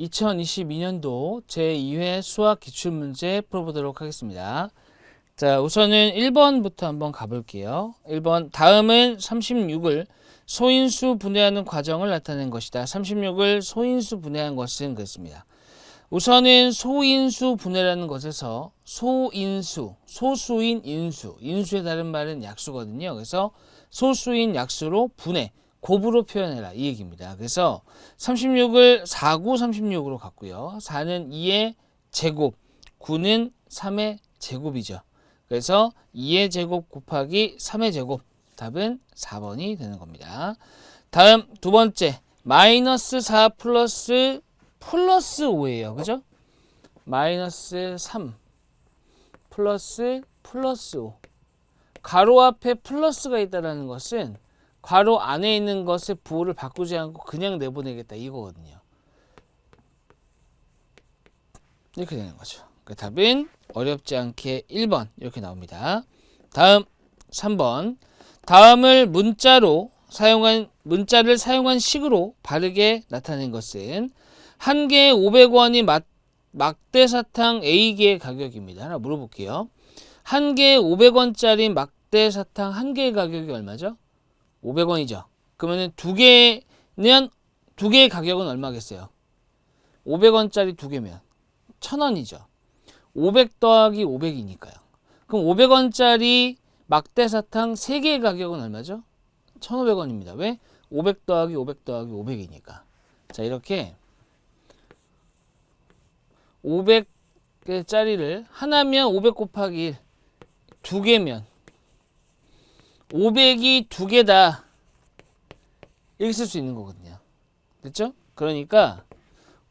2022년도 제2회 수학 기출문제 풀어보도록 하겠습니다. 자, 우선은 1번부터 한번 가볼게요. 1번, 다음은 36을 소인수 분해하는 과정을 나타낸 것이다. 36을 소인수 분해한 것은 그렇습니다. 우선은 소인수 분해라는 것에서 소인수, 소수인 인수, 인수의 다른 말은 약수거든요. 그래서 소수인 약수로 분해, 곱으로 표현해라 이 얘기입니다. 그래서 36을 4구 36으로 갔고요. 4는 2의 제곱, 9는 3의 제곱이죠. 그래서 2의 제곱 곱하기 3의 제곱, 답은 4번이 되는 겁니다. 다음 두 번째, 마이너스 4 플러스 5예요. 그죠? 마이너스 3 플러스 5. 가로 앞에 플러스가 있다는 것은 괄호 안에 있는 것의 부호를 바꾸지 않고 그냥 내보내겠다 이거거든요. 이렇게 되는 거죠. 그 답은 어렵지 않게 1번 이렇게 나옵니다. 다음 3번. 다음을 문자를 사용한 식으로 바르게 나타낸 것은 한 개에 500원이 막대사탕 A개의 가격입니다. 하나 물어볼게요. 한 개에 500원짜리 막대사탕 한 개의 가격이 얼마죠? 500원이죠. 그러면 두 개의 가격은 얼마겠어요? 500원짜리 두 개면 1000원이죠. 500 더하기 500이니까요. 그럼 500원짜리 막대사탕 3개의 가격은 얼마죠? 1500원입니다. 왜? 500 더하기 500 더하기 500이니까. 자, 이렇게 500개짜리를 하나면 500 곱하기 1, 두 개면 500이 두 개다 이렇게 쓸 수 있는 거거든요. 됐죠? 그러니까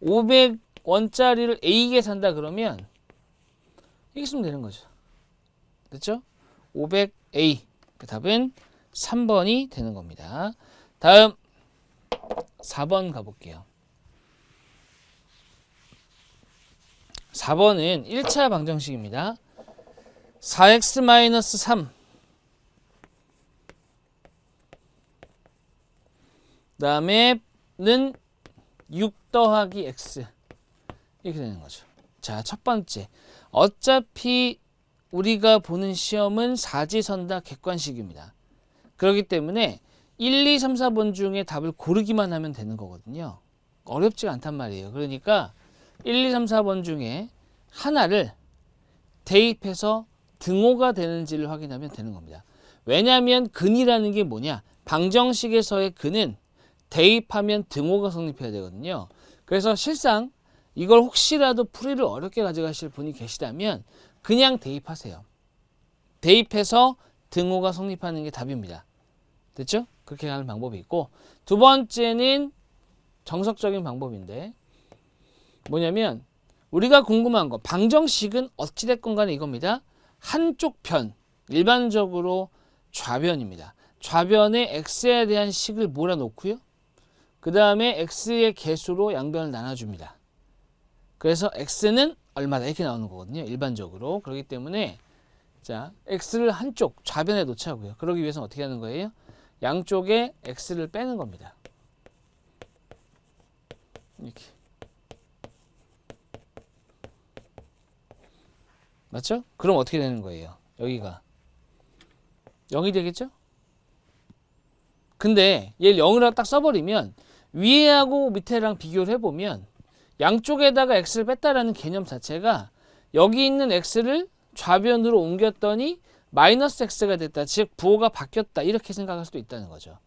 500원짜리를 A개 산다 그러면 이렇게 쓰면 되는 거죠. 됐죠? 500A. 그 답은 3번이 되는 겁니다. 다음 4번 가볼게요. 4번은 1차 방정식입니다. 4x-3 다음에는 6 더하기 x 이렇게 되는 거죠. 자, 첫 번째, 어차피 우리가 보는 시험은 사지선다 객관식입니다. 그렇기 때문에 1, 2, 3, 4번 중에 답을 고르기만 하면 되는 거거든요. 어렵지가 않단 말이에요. 그러니까 1, 2, 3, 4번 중에 하나를 대입해서 등호가 되는지를 확인하면 되는 겁니다. 왜냐하면 근이라는 게 뭐냐? 방정식에서의 근은 대입하면 등호가 성립해야 되거든요. 그래서 실상 이걸 혹시라도 풀이를 어렵게 가져가실 분이 계시다면 그냥 대입하세요. 대입해서 등호가 성립하는 게 답입니다. 됐죠? 그렇게 하는 방법이 있고, 두 번째는 정석적인 방법인데 뭐냐면 우리가 궁금한 거, 방정식은 어찌됐건 간에 이겁니다. 한쪽 편, 일반적으로 좌변입니다. 좌변에 x에 대한 식을 몰아놓고요. 그 다음에 x의 개수로 양변을 나눠줍니다. 그래서 x는 얼마다 이렇게 나오는 거거든요. 일반적으로. 그렇기 때문에 자, x를 한쪽 좌변에 놓자고요. 그러기 위해서는 어떻게 하는 거예요? 양쪽에 x를 빼는 겁니다. 이렇게. 맞죠? 그럼 어떻게 되는 거예요? 여기가 0이 되겠죠? 근데 얘를 0이라고 딱 써버리면 위에하고 밑에랑 비교를 해보면 양쪽에다가 x를 뺐다라는 개념 자체가 여기 있는 x를 좌변으로 옮겼더니 마이너스 x가 됐다. 즉 부호가 바뀌었다. 이렇게 생각할 수도 있다는 거죠.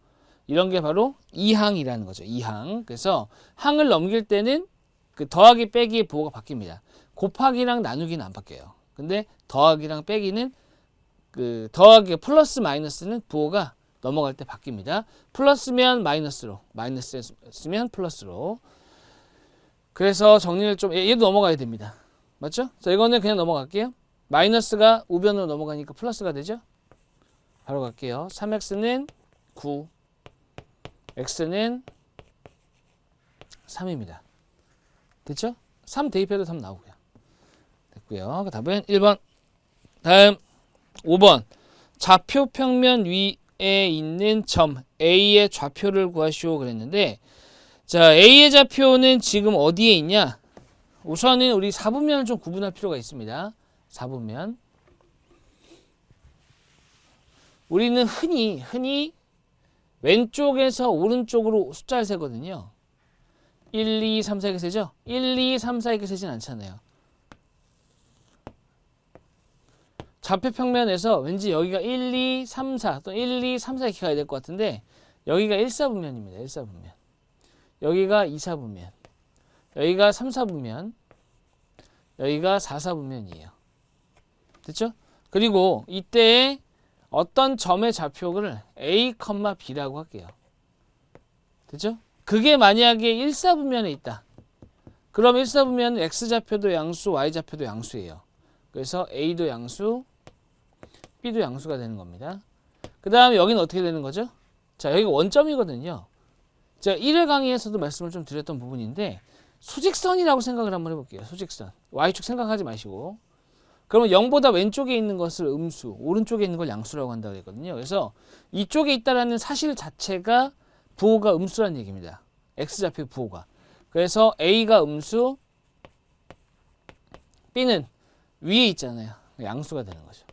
이런 게 바로 이항이라는 거죠. 이항. 그래서 항을 넘길 때는 그 더하기 빼기의 부호가 바뀝니다. 곱하기랑 나누기는 안 바뀌어요. 근데 더하기랑 빼기는 그 더하기 플러스 마이너스는 부호가 넘어갈 때 바뀝니다. 플러스면 마이너스로, 마이너스면 플러스로. 그래서 정리를 좀, 얘도 넘어가야 됩니다. 맞죠? 자, 이거는 그냥 넘어갈게요. 마이너스가 우변으로 넘어가니까 플러스가 되죠? 바로 갈게요. 3x는 9, x는 3입니다. 됐죠? 3 대입해도 답 나오고요. 됐고요. 그 답은 1번. 다음 5번. 좌표 평면 위에 있는 점 A의 좌표를 구하시오 그랬는데, 자, A의 좌표는 지금 어디에 있냐? 우선은 우리 4분면을 좀 구분할 필요가 있습니다. 4분면. 우리는 흔히 왼쪽에서 오른쪽으로 숫자를 세거든요. 1, 2, 3, 4 이렇게 세죠? 1, 2, 3, 4 이렇게 세진 않잖아요. 좌표 평면에서 왠지 여기가 1, 2, 3, 4 또 1, 2, 3, 4 이렇게 가야 될 것 같은데 여기가 1, 4분면입니다. 1, 4분면. 여기가 2, 4분면. 여기가 3, 4분면. 여기가 4, 4분면이에요. 됐죠? 그리고 이때 어떤 점의 좌표를 A, B라고 할게요. 됐죠? 그게 만약에 1, 4분면에 있다. 그럼 1, 4분면은 X좌표도 양수, Y좌표도 양수예요. 그래서 A도 양수, B도 양수가 되는 겁니다. 그 다음에 여기는 어떻게 되는 거죠? 자, 여기가 원점이거든요. 제가 1회 강의에서도 말씀을 좀 드렸던 부분인데 수직선이라고 생각을 한번 해볼게요. 수직선. Y축 생각하지 마시고. 그러면 0보다 왼쪽에 있는 것을 음수, 오른쪽에 있는 걸 양수라고 한다고 했거든요. 그래서 이쪽에 있다라는 사실 자체가 부호가 음수라는 얘기입니다. X좌표 부호가. 그래서 A가 음수, B는 위에 있잖아요. 양수가 되는 거죠.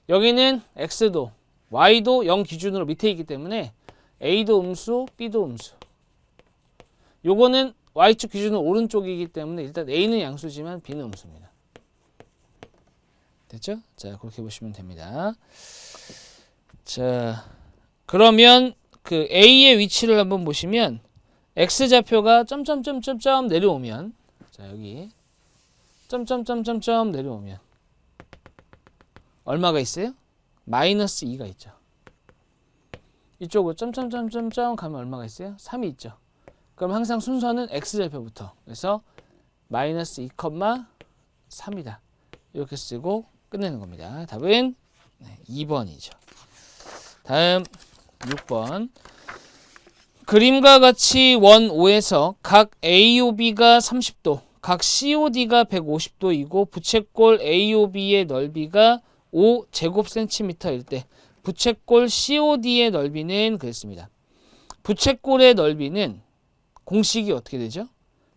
여기는 X도 Y도 0 기준으로 밑에 있기 때문에 A도 음수, B도 음수. 요거는 Y축 기준으로 오른쪽이기 때문에 일단 A는 양수지만 B는 음수입니다. 됐죠? 자, 그렇게 보시면 됩니다. 자, 그러면 그 A의 위치를 한번 보시면 X좌표가 점점점점점 내려오면 자, 여기 점점점점점 내려오면 얼마가 있어요? 마이너스 2가 있죠. 이쪽으로 점점점점점 가면 얼마가 있어요? 3이 있죠. 그럼 항상 순서는 X좌표부터. 그래서 마이너스 2, 3이다. 이렇게 쓰고 끝내는 겁니다. 답은 2번이죠. 다음 6번. 그림과 같이 원 O에서 각 AOB가 30도, 각 COD가 150도이고 부채꼴 AOB의 넓이가 5제곱센티미터일 때 부채꼴 COD의 넓이는 그랬습니다. 부채꼴의 넓이는 공식이 어떻게 되죠?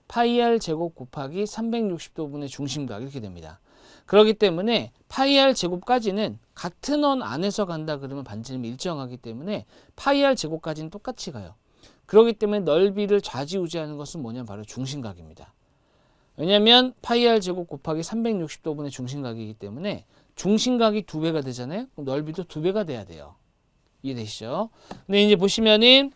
파이 r 제곱 곱하기 360도분의 중심각 이렇게 됩니다. 그렇기 때문에 파이 r 제곱까지는 같은 원 안에서 간다 그러면 반지름이 일정하기 때문에 파이 r 제곱까지는 똑같이 가요. 그렇기 때문에 넓이를 좌지우지하는 것은 뭐냐면 바로 중심각입니다. 왜냐하면 파이 r 제곱 곱하기 360도분의 중심각이기 때문에 중심각이 2배가 되잖아요. 그럼 넓이도 2배가 돼야 돼요. 이해되시죠? 근데 이제 보시면은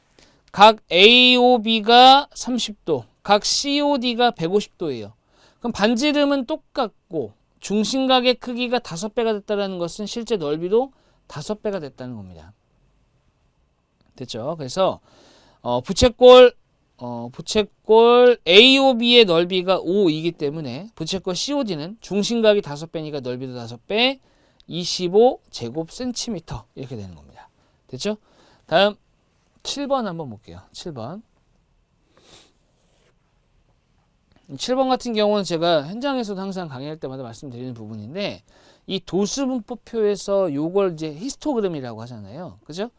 각 AOB가 30도, 각 COD가 150도예요. 그럼 반지름은 똑같고 중심각의 크기가 5배가 됐다는 것은 실제 넓이도 5배가 됐다는 겁니다. 됐죠? 그래서 부채꼴 AOB의 넓이가 5이기 때문에 부채꼴 COD는 중심각이 5배니까 넓이도 5배, 25제곱센티미터 이렇게 되는 겁니다. 됐죠? 다음 7번 한번 볼게요. 7번 같은 경우는 제가 현장에서도 항상 강의할 때마다 말씀드리는 부분인데 이 도수분포표에서 요걸 이제 히스토그램이라고 하잖아요. 그죠?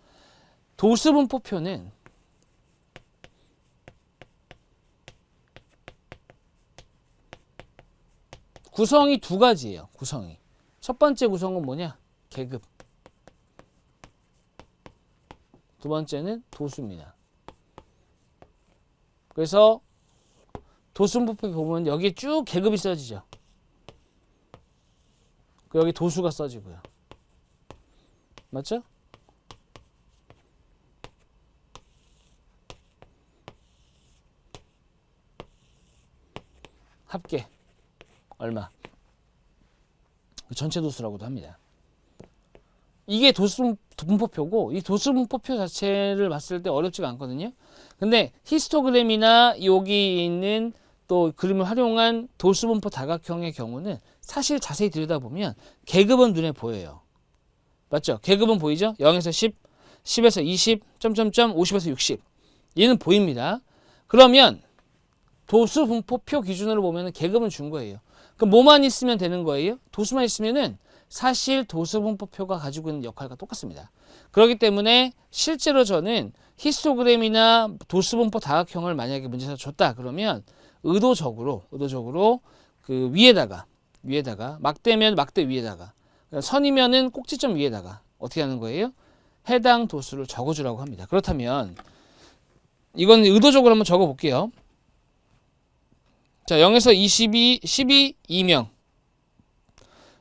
도수분포표는 구성이 두 가지예요. 구성이. 첫 번째 구성은 뭐냐? 계급. 두 번째는 도수입니다. 그래서 도수분포표 보면 여기 쭉 계급이 써지죠. 여기 도수가 써지고요. 맞죠? 합계 얼마? 전체 도수라고도 합니다. 이게 도수분포표고 이 도수분포표 자체를 봤을 때 어렵지가 않거든요. 근데 히스토그램이나 여기 있는 또 그림을 활용한 도수분포 다각형의 경우는 사실 자세히 들여다보면 계급은 눈에 보여요. 맞죠? 계급은 보이죠? 0에서 10, 10에서 20, 점점점 50에서 60. 얘는 보입니다. 그러면 도수분포표 기준으로 보면 계급은 준 거예요. 그럼 뭐만 있으면 되는 거예요? 도수만 있으면은 사실 도수분포표가 가지고 있는 역할과 똑같습니다. 그렇기 때문에 실제로 저는 히스토그램이나 도수분포 다각형을 만약에 문제에서 줬다 그러면 의도적으로 그 위에다가 막대면 막대 위에다가 선이면은 꼭지점 위에다가 어떻게 하는 거예요? 해당 도수를 적어주라고 합니다. 그렇다면 이건 의도적으로 한번 적어볼게요. 자, 0에서 12, 2명.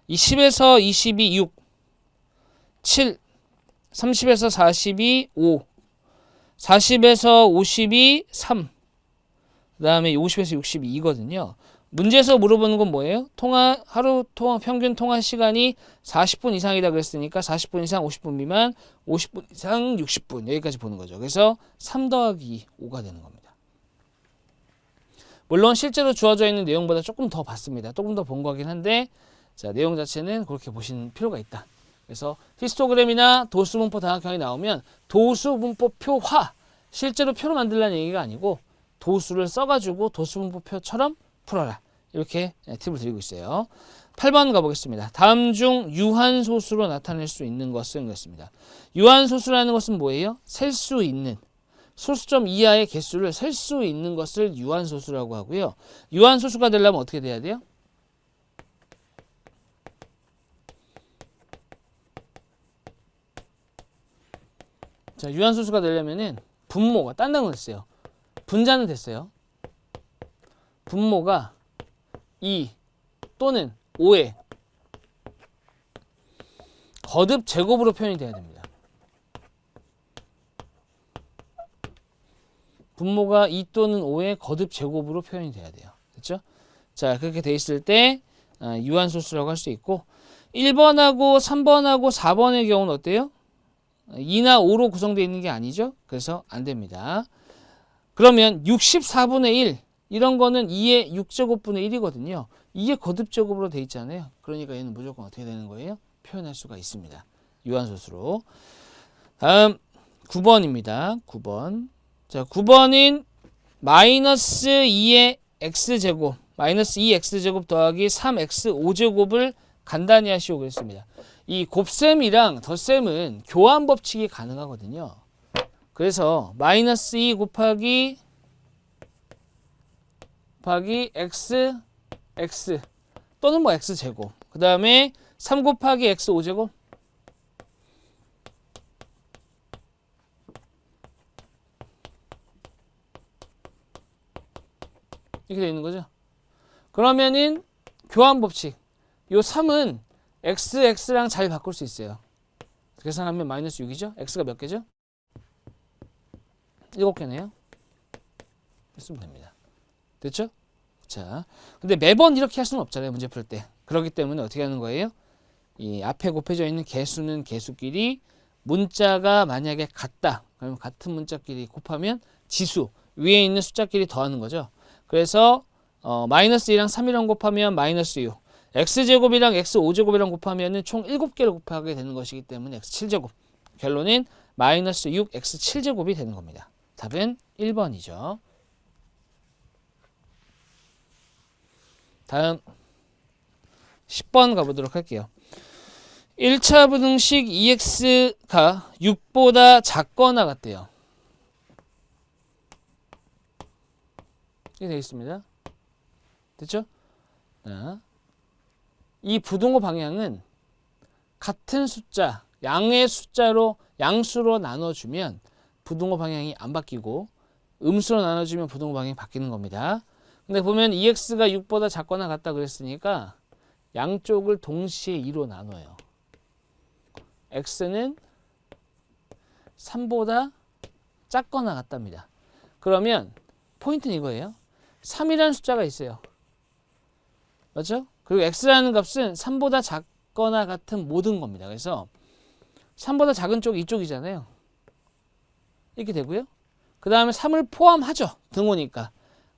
10에서 22, 6. 7. 30에서 42, 5. 40에서 52, 3. 그 다음에 50에서 62거든요. 문제에서 물어보는 건 뭐예요? 하루 평균 통화 시간이 40분 이상이다 그랬으니까 40분 이상 50분 미만, 50분 이상 60분 여기까지 보는 거죠. 그래서 3 더하기 5가 되는 겁니다. 물론 실제로 주어져 있는 내용보다 조금 더 봤습니다. 조금 더 본 거긴 한데 자, 내용 자체는 그렇게 보시는 필요가 있다. 그래서 히스토그램이나 도수분포 다각형이 나오면 도수분포표화, 실제로 표로 만들라는 얘기가 아니고 도수를 써가지고 도수분포표처럼 풀어라. 이렇게 팁을 드리고 있어요. 8번 가보겠습니다. 다음 중 유한소수로 나타낼 수 있는 것은 그렇습니다. 유한소수라는 것은 뭐예요? 셀 수 있는 소수점 이하의 개수를 셀 수 있는 것을 유한소수라고 하고요. 유한소수가 되려면 어떻게 돼야 돼요? 자, 유한소수가 되려면은 분모가 딴 단어 됐어요. 분자는 됐어요. 분모가 2 또는 5의 거듭 제곱으로 표현이 돼야 됩니다. 분모가 2 또는 5의 거듭 제곱으로 표현이 돼야 돼요. 그렇죠? 자, 그렇게 돼 있을 때 유한소수라고 할 수 있고 1번하고 3번하고 4번의 경우는 어때요? 2나 5로 구성되어 있는 게 아니죠? 그래서 안 됩니다. 그러면 64분의 1 이런 거는 2의 6제곱분의 1이거든요. 2의 거듭제곱으로 돼 있잖아요. 그러니까 얘는 무조건 어떻게 되는 거예요? 표현할 수가 있습니다. 유한소수로. 다음 9번입니다. 9번. 자, 9번은 마이너스 2의 x제곱, 마이너스 2x제곱 더하기 3x5제곱을 간단히 하시오 그랬습니다. 이 곱셈이랑 덧셈은 교환 법칙이 가능하거든요. 그래서 마이너스 2 곱하기 x 또는 뭐 x제곱 그 다음에 3 곱하기 x5제곱 이렇게 되어 있는 거죠. 그러면은 교환 법칙 요 3은 x랑 잘 바꿀 수 있어요. 계산하면 마이너스 6이죠. x가 몇 개죠? 7개네요. 쓰면 됩니다. 됐죠? 자, 근데 매번 이렇게 할 수는 없잖아요. 문제 풀 때. 그렇기 때문에 어떻게 하는 거예요? 이 앞에 곱해져 있는 개수는 개수끼리 문자가 만약에 같다. 그러면 같은 문자끼리 곱하면 지수 위에 있는 숫자끼리 더하는 거죠. 그래서 마이너스 2랑 3이랑 곱하면 마이너스 6. x제곱이랑 x5제곱이랑 곱하면 총 7개를 곱하게 되는 것이기 때문에 x7제곱. 결론은 마이너스 6 x7제곱이 되는 겁니다. 답은 1번이죠. 다음 10번 가보도록 할게요. 1차 부등식 2x가 6보다 작거나 같대요. 이렇게 되어 있습니다. 됐죠? 이 부등호 방향은 같은 숫자, 양의 숫자로 양수로 나눠주면 부등호 방향이 안 바뀌고 음수로 나눠주면 부등호 방향이 바뀌는 겁니다. 근데 보면 2x가 6보다 작거나 같다 그랬으니까 양쪽을 동시에 2로 나눠요. x는 3보다 작거나 같답니다. 그러면 포인트는 이거예요. 3이라는 숫자가 있어요. 맞죠? 그리고 x라는 값은 3보다 작거나 같은 모든 겁니다. 그래서 3보다 작은 쪽이 이쪽이잖아요. 이렇게 되고요. 그 다음에 3을 포함하죠. 등호니까.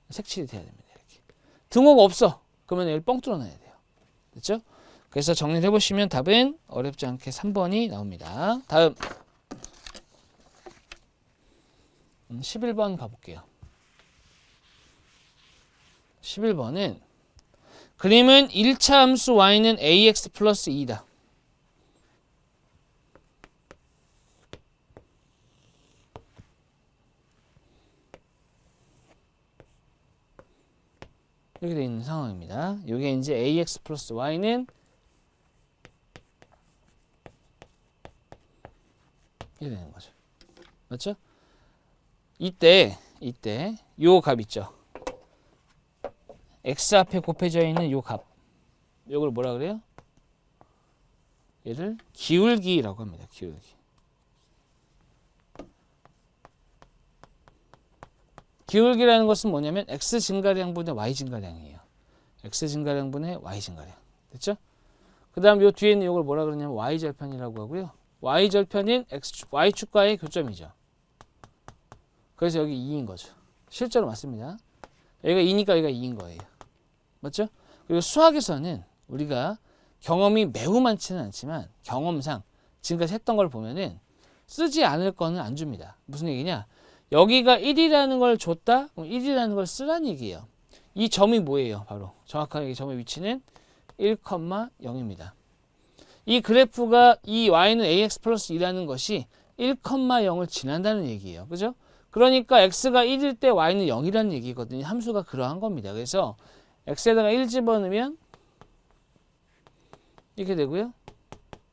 색칠이 돼야 됩니다. 이렇게. 등호가 없어. 그러면 여기 뻥 뚫어놔야 돼요. 됐죠? 그래서 정리를 해보시면 답은 어렵지 않게 3번이 나옵니다. 다음 11번 가볼게요. 11번은 그림은 1차 함수 y는 ax 플러스 2다. 이렇게 되어 있는 상황입니다. 이게 이제 ax 플러스 y는 이렇게 되는 거죠. 맞죠? 이때 요 값 있죠. x 앞에 곱해져 있는 요 값. 요걸 뭐라 그래요? 얘를 기울기라고 합니다. 기울기. 기울기라는 것은 뭐냐면 x 증가량분의 y 증가량이에요. x 증가량분의 y 증가량. 됐죠? 그 다음 요 뒤에 있는 요걸 뭐라 그러냐면 y절편이라고 하고요. y절편인 y축과의 교점이죠. 그래서 여기 2인 거죠. 실제로 맞습니다. 여기가 2니까 여기가 2인 거예요. 맞죠? 그리고 수학에서는 우리가 경험이 매우 많지는 않지만 경험상 지금까지 했던 걸 보면은 쓰지 않을 거는 안 줍니다. 무슨 얘기냐? 여기가 1이라는 걸 줬다? 그럼 1이라는 걸 쓰라는 얘기예요. 이 점이 뭐예요? 바로 정확하게 이 점의 위치는 1,0입니다. 이 그래프가 이 y는 ax 플러스 2라는 것이 1,0을 지난다는 얘기예요. 그죠? 그러니까 x가 1일 때 y는 0이라는 얘기거든요. 함수가 그러한 겁니다. 그래서 x에다가 1 집어넣으면 이렇게 되고요.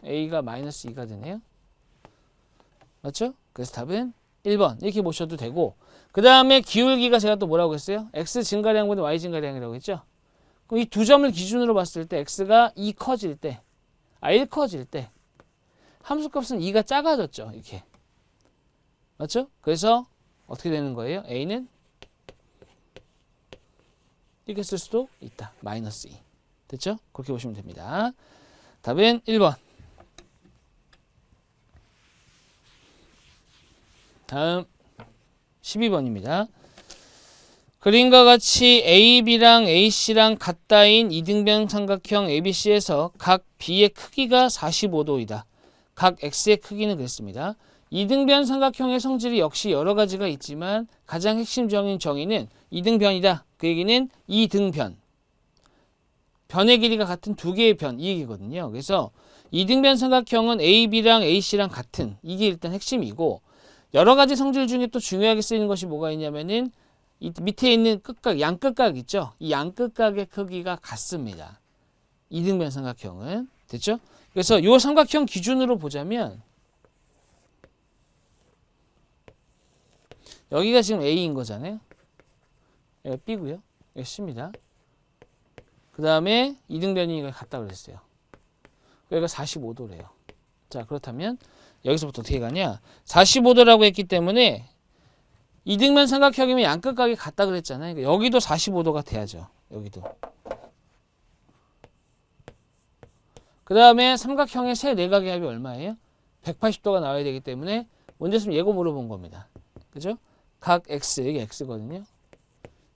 a가 마이너스 2가 되네요. 맞죠? 그래서 답은 1번 이렇게 보셔도 되고, 그 다음에 기울기가 제가 또 뭐라고 했어요? x 증가량분의 y 증가량이라고 했죠? 그럼 이 두 점을 기준으로 봤을 때 x가 2 커질 때, 1 커질 때 함수값은 2가 작아졌죠. 이렇게. 맞죠? 그래서 어떻게 되는 거예요? a는 이렇게 쓸 수도 있다. 마이너스 2. 됐죠? 그렇게 보시면 됩니다. 답은 1번. 다음 12번입니다. 그림과 같이 AB랑 AC랑 같다인 이등변 삼각형 ABC에서 각 B의 크기가 45도이다. 각 X의 크기는 그랬습니다. 이등변 삼각형의 성질이 역시 여러 가지가 있지만 가장 핵심적인 정의는 이등변이다. 그 얘기는 이등변. 변의 길이가 같은 두 개의 변, 이 얘기거든요. 그래서 이등변 삼각형은 AB랑 AC랑 같은, 이게 일단 핵심이고, 여러 가지 성질 중에 또 중요하게 쓰이는 것이 뭐가 있냐면은 이 밑에 있는 끝각, 양끝각 있죠? 이 양끝각의 크기가 같습니다. 이등변 삼각형은. 됐죠? 그래서 이 삼각형 기준으로 보자면 여기가 지금 A인 거잖아요. 여기가 B고요. 여기가 C입니다. 그 다음에 이등변이 같다 그랬어요. 여기가 45도래요. 자, 그렇다면 여기서부터 어떻게 가냐? 45도라고 했기 때문에 이등변 삼각형이면 양끝각이 같다 그랬잖아요. 그러니까 여기도 45도가 돼야죠. 여기도. 그 다음에 삼각형의 세 내각의 합이 얼마예요? 180도가 나와야 되기 때문에 문제 있으면 예고 물어본 겁니다. 그죠? 각 x, 이게 x거든요.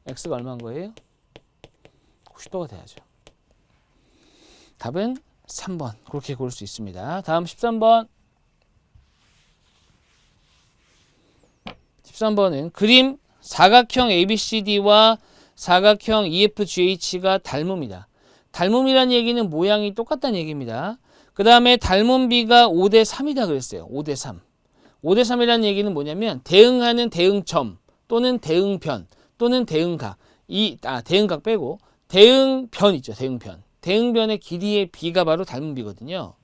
x가 얼마인 거예요? 90도가 돼야죠. 답은 3번. 그렇게 고를 수 있습니다. 다음 13번. 13번은 그림 사각형 ABCD와 사각형 EFGH가 닮음이다. 닮음이라는 얘기는 모양이 똑같다는 얘기입니다. 그 다음에 닮은 비가 5대 3이다 그랬어요. 5대 3. 5대 3이라는 얘기는 뭐냐면 대응하는 대응점 또는 대응변 또는 대응각. 대응각 빼고 대응변 있죠. 대응변. 대응변의 길이의 비가 바로 닮은 비거든요.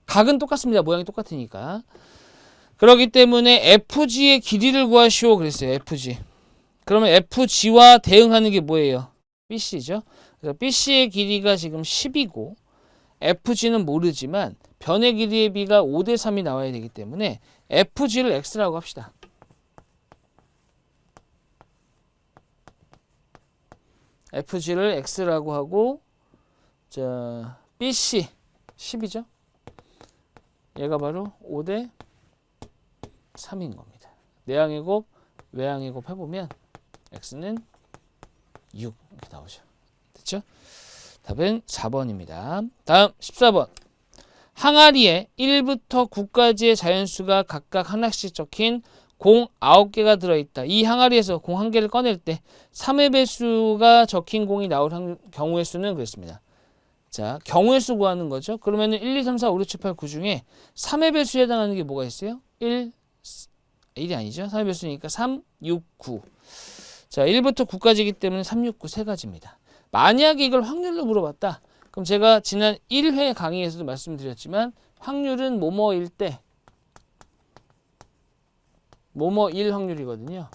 각은 똑같습니다. 모양이 똑같으니까. 그렇기 때문에 FG의 길이를 구하시오 그랬어요. FG. 그러면 FG와 대응하는 게 뭐예요? BC죠. 그래서 BC의 길이가 지금 10이고 FG는 모르지만 변의 길이의 비가 5대 3이 나와야 되기 때문에 FG를 X라고 합시다. FG를 X라고 하고 자, BC 10이죠. 얘가 바로 5대 3인 겁니다. 내항의 곱, 외항의 곱 해보면 x는 6 이렇게 나오죠. 됐죠? 답은 4번입니다. 다음 14번. 항아리에 1부터 9까지의 자연수가 각각 하나씩 적힌 공 9개가 들어있다. 이 항아리에서 공 1개를 꺼낼 때 3의 배수가 적힌 공이 나올 경우의 수는 그랬습니다. 자, 경우의 수 구하는 거죠. 그러면은 1, 2, 3, 4, 5, 6, 7, 8, 9 중에 3의 배수에 해당하는 게 뭐가 있어요? 1, 1이 아니죠. 3의 배수니까 3, 6, 9. 자, 1부터 9까지이기 때문에 3, 6, 9 세 가지입니다. 만약에 이걸 확률로 물어봤다. 그럼 제가 지난 1회 강의에서도 말씀드렸지만 확률은 뭐뭐일 때 뭐뭐일 확률이거든요.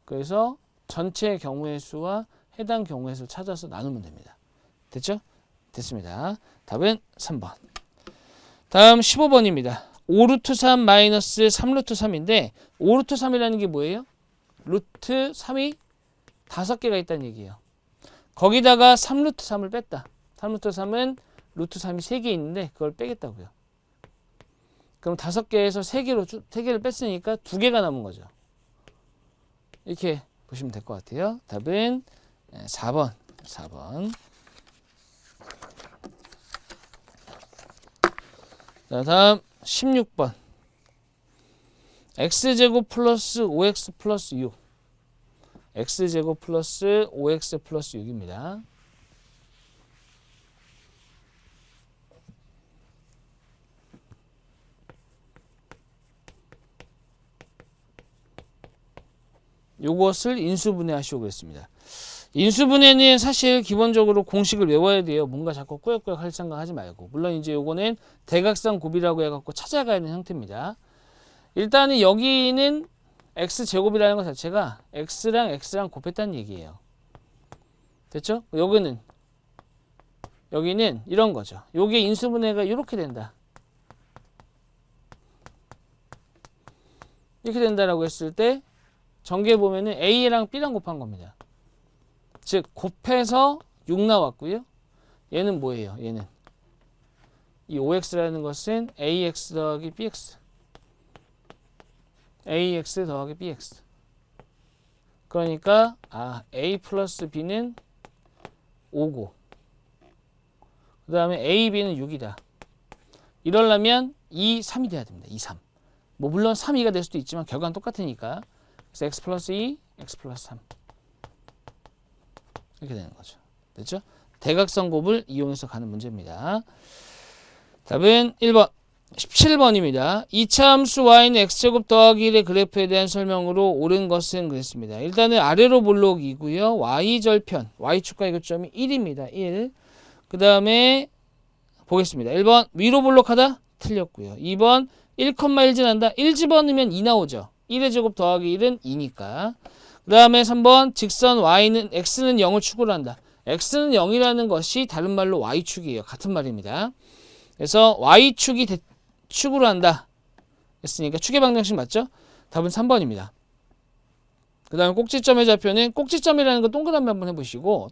그래서 전체 경우의 수와 해당 경우의 수를 찾아서 나누면 됩니다. 됐죠? 됐습니다. 답은 3번. 다음 15번입니다. 5루트 3 마이너스 3루트 3인데 5루트 3이라는 게 뭐예요? 루트 3이 5개가 있다는 얘기예요. 거기다가 3루트 3을 뺐다. 3루트 3은 루트 3이 3개 있는데 그걸 빼겠다고요. 그럼 5개에서 3개를 뺐으니까 2개가 남은 거죠. 이렇게 보시면 될 것 같아요. 답은 4번. 자, 다음 16번. x제곱 플러스 5x 플러스 6. x제곱 플러스 5x 플러스 6입니다. 요것을 인수분해하시고 그랬습니다. 인수분해는 사실 기본적으로 공식을 외워야 돼요. 뭔가 자꾸 꾸역꾸역 할 생각 하지 말고. 물론 이제 요거는 대각선 곱이라고 해갖고 찾아가야 하는 형태입니다. 일단은 여기는 x제곱이라는 것 자체가 x랑 곱했다는 얘기예요. 됐죠? 여기는 이런 거죠. 요게 인수분해가 이렇게 된다. 이렇게 된다라고 했을 때 전개 보면은 A랑 B랑 곱한 겁니다. 즉 곱해서 6 나왔고요. 얘는 뭐예요? 얘는 이 5x라는 것은 ax 더하기 bx, ax 더하기 bx. 그러니까 a 플러스 b는 5고 그 다음에 a, b는 6이다. 이러려면 2, 3이 돼야 됩니다. 2, 3. 뭐 물론 3, 2가 될 수도 있지만 결과는 똑같으니까. 그래서 x 플러스 2, x 플러스 3 이렇게 되는 거죠. 됐죠? 대각선 곱을 이용해서 가는 문제입니다. 답은 1번. 17번입니다. 이차함수 y는 x제곱 더하기 1의 그래프에 대한 설명으로 옳은 것은 그랬습니다. 일단은 아래로 볼록이고요. y절편, y축과 이교점이 1입니다. 1. 그 다음에 보겠습니다. 1번 위로 볼록하다? 틀렸고요. 2번 1,1 지난다? 1 집어넣으면 2 나오죠. 1의 제곱 더하기 1은 2니까. 그 다음에 3번 직선 x는 0을 축으로 한다. x는 0이라는 것이 다른 말로 y축이에요. 같은 말입니다. 그래서 y축이 축으로 한다 했으니까 축의 방정식 맞죠? 답은 3번입니다. 그 다음에 꼭지점의 좌표는 꼭지점이라는 거 동그라미 한번 해보시고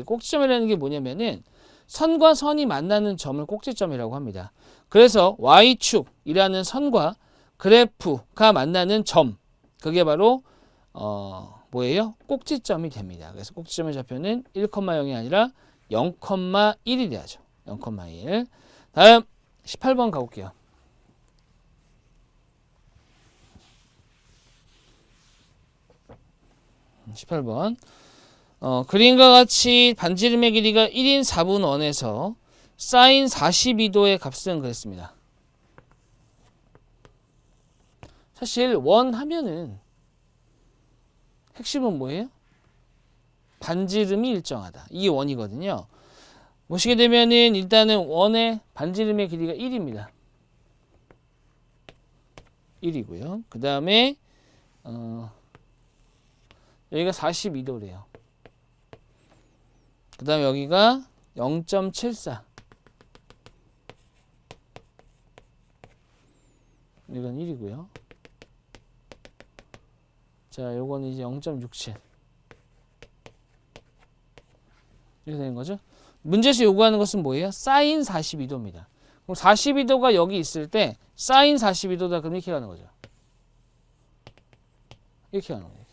꼭지점이라는 게 뭐냐면은 선과 선이 만나는 점을 꼭지점이라고 합니다. 그래서 y축이라는 선과 그래프가 만나는 점, 그게 바로 뭐예요? 꼭지점이 됩니다. 그래서 꼭지점의 좌표는 1,0이 아니라 0,1이 돼야죠. 0,1. 다음 18번 가볼게요. 18번. 그림과 같이 반지름의 길이가 1인 4분 원에서 사인 42도의 값은 그랬습니다. 사실 원 하면은 핵심은 뭐예요? 반지름이 일정하다. 이게 원이거든요. 보시게 되면은 일단은 원의 반지름의 길이가 1입니다. 1이고요. 그 다음에 여기가 42도래요. 그 다음에 여기가 0.74. 이건 1이고요. 자, 요거는 이제 0.67. 이렇게 되는 거죠. 문제에서 요구하는 것은 뭐예요? 사인 42도입니다. 그럼 42도가 여기 있을 때 사인 42도다 그럼 이렇게 가는 거죠. 이렇게 가는 거예요.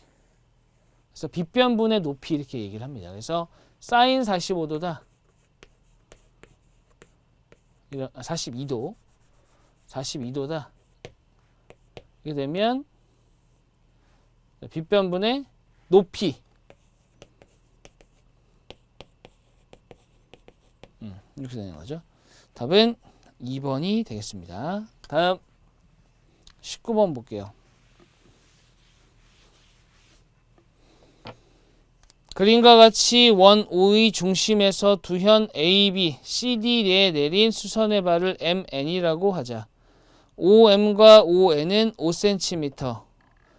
그래서 빗변분의 높이 이렇게 얘기를 합니다. 그래서 사인 45도다. 42도다. 이렇게 되면 빗변분의 높이. 이렇게 되는 거죠. 답은 2번이 되겠습니다. 다음 19번 볼게요. 그림과 같이 원 O의 중심에서 두현 AB, CD에 내린 수선의 발을 MN이라고 하자. OM과 ON은 5cm,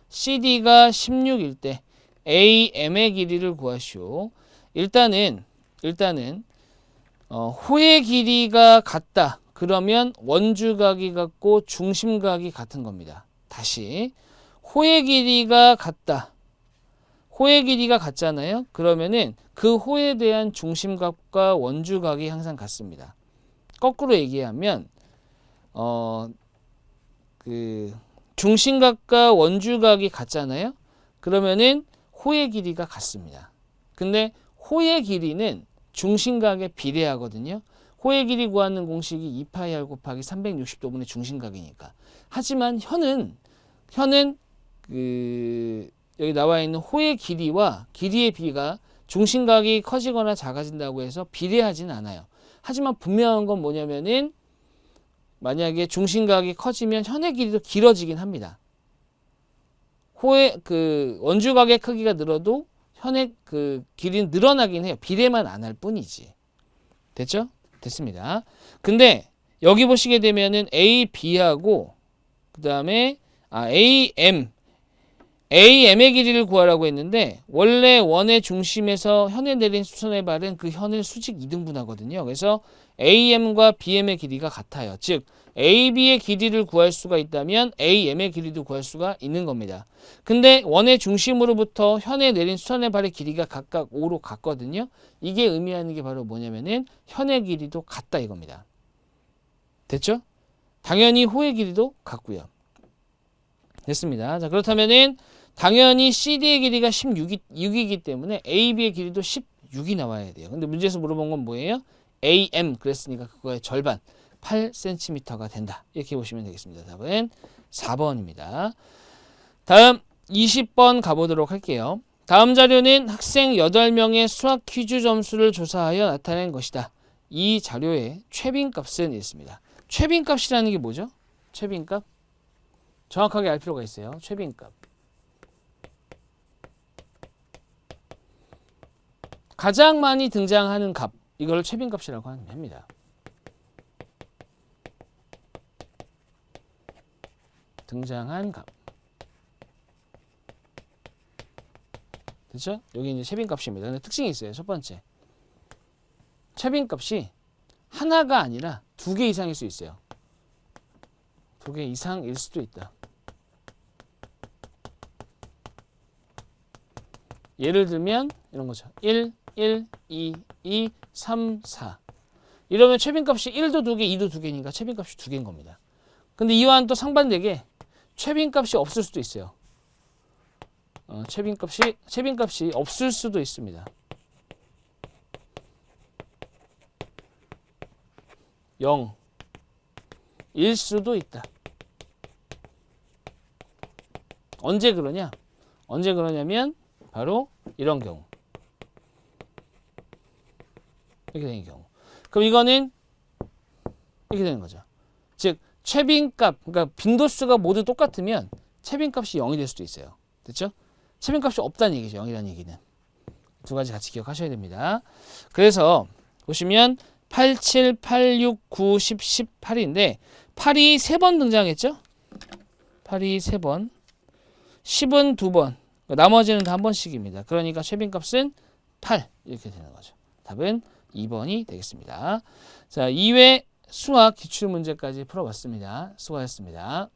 CD가 16일 때 AM의 길이를 구하시오. 일단은 호의 길이가 같다. 그러면 원주각이 같고 중심각이 같은 겁니다. 다시 호의 길이가 같다. 호의 길이가 같잖아요. 그러면은 그 호에 대한 중심각과 원주각이 항상 같습니다. 거꾸로 얘기하면 중심각과 원주각이 같잖아요. 그러면은 호의 길이가 같습니다. 근데 호의 길이는 중심각에 비례하거든요. 호의 길이 구하는 공식이 2파이r 곱하기 360도분의 중심각이니까. 하지만 현은 여기 나와 있는 호의 길이와 길이의 비가 중심각이 커지거나 작아진다고 해서 비례하지는 않아요. 하지만 분명한 건 뭐냐면은 만약에 중심각이 커지면 현의 길이도 길어지긴 합니다. 호의 원주각의 크기가 늘어도 현의 길이는 늘어나긴 해요. 비례만 안 할 뿐이지. 됐죠? 됐습니다. 근데 여기 보시게 되면은 A, B하고 그 다음에 AM의 길이를 구하라고 했는데 원래 원의 중심에서 현에 내린 수선의 발은 그 현을 수직 2등분하거든요. 그래서 AM과 BM의 길이가 같아요. 즉 AB의 길이를 구할 수가 있다면 AM의 길이도 구할 수가 있는 겁니다. 근데 원의 중심으로부터 현에 내린 수선의 발의 길이가 각각 5로 같거든요. 이게 의미하는 게 바로 뭐냐면은 현의 길이도 같다 이겁니다. 됐죠? 당연히 호의 길이도 같고요. 됐습니다. 자, 그렇다면은 당연히 CD의 길이가 16이기 때문에 AB의 길이도 16이 나와야 돼요. 근데 문제에서 물어본 건 뭐예요? AM 그랬으니까 그거의 절반 8cm가 된다. 이렇게 보시면 되겠습니다. 답은 4번입니다. 다음 20번 가보도록 할게요. 다음 자료는 학생 8명의 수학 퀴즈 점수를 조사하여 나타낸 것이다. 이 자료의 최빈값은 있습니다. 최빈값이라는 게 뭐죠? 최빈값? 정확하게 알 필요가 있어요. 최빈값. 가장 많이 등장하는 값. 이걸 최빈값이라고 합니다. 등장한 값. 됐죠? 여기 이제 최빈값입니다. 근데 특징이 있어요. 첫 번째. 최빈값이 하나가 아니라 2개 이상일 수 있어요. 2개 이상일 수도 있다. 예를 들면 이런 거죠. 1, 1, 2, 2, 3, 4. 이러면 최빈값이 1도 2개, 2도 2개니까 최빈값이 2개인 겁니다. 근데 이와는 또 상반되게 최빈값이 없을 수도 있어요. 최빈값이 없을 수도 있습니다. 0, 일 수도 있다. 언제 그러냐면 바로 이런 경우. 이렇게 되는 경우. 그럼 이거는 이렇게 되는 거죠. 즉 최빈값, 그러니까 빈도수가 모두 똑같으면 최빈값이 0이 될 수도 있어요. 됐죠? 최빈값이 없다는 얘기죠. 0이라는 얘기는. 두 가지 같이 기억하셔야 됩니다. 그래서 보시면 8, 7, 8, 6, 9, 10, 18인데 8이 3번 등장했죠? 8이 3번, 10은 2번, 나머지는 다 한 번씩입니다. 그러니까 최빈값은 8 이렇게 되는 거죠. 답은 2번이 되겠습니다. 자, 2회 수학 기출문제까지 풀어봤습니다. 수고하셨습니다.